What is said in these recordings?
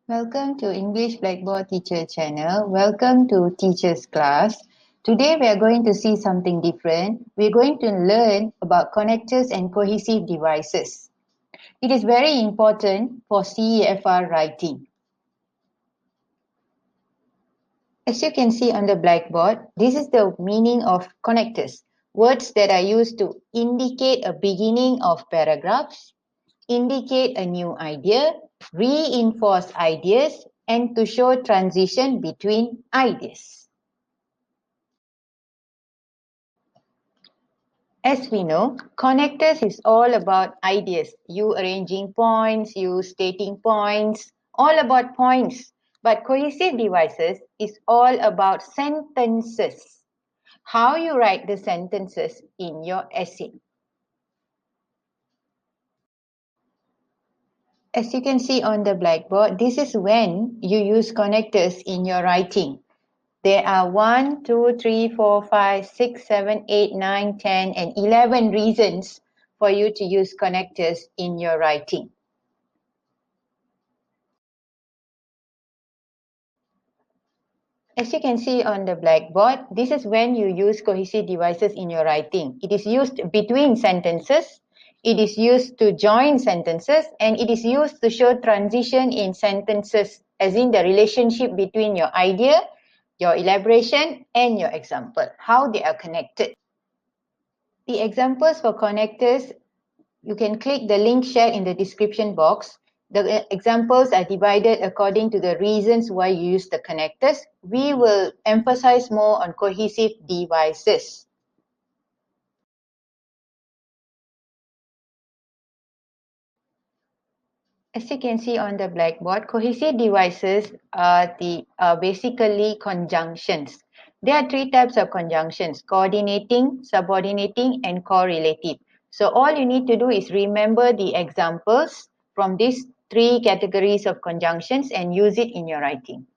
Welcome to English Blackboard Teacher channel. Welcome to Teacher's Class. Today we are going to see something different. We're going to learn about connectors and cohesive devices. It is very important for CEFR writing. As you can see on the blackboard, this is the meaning of connectors. Words that are used to indicate a beginning of paragraphs, indicate a new idea, reinforce ideas, and to show transition between ideas. As we know, connectors is all about ideas. You arranging points, you stating points, all about points. But cohesive devices is all about sentences. How you write the sentences in your essay. As you can see on the blackboard, this is when you use connectors in your writing. There are 1, 2, 3, 4, 5, 6, 7, 8, 9, 10, and 11 reasons for you to use connectors in your writing. As you can see on the blackboard, this is when you use cohesive devices in your writing. It is used between sentences, it is used to join sentences, and it is used to show transition in sentences, as in the relationship between your idea, your elaboration, and your example, how they are connected. The examples for connectors, you can click the link shared in the description box. The examples are divided according to the reasons why you use the connectors. We will emphasize more on cohesive devices. As you can see on the blackboard, cohesive devices are basically conjunctions. There are three types of conjunctions: coordinating, subordinating, and correlative. So all you need to do is remember the examples from these three categories of conjunctions and use it in your writing.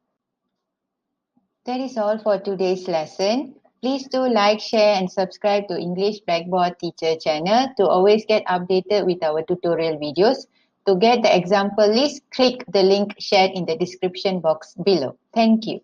That is all for today's lesson. Please do like, share, and subscribe to English Blackboard Teacher channel to always get updated with our tutorial videos. To get the example list, click the link shared in the description box below. Thank you.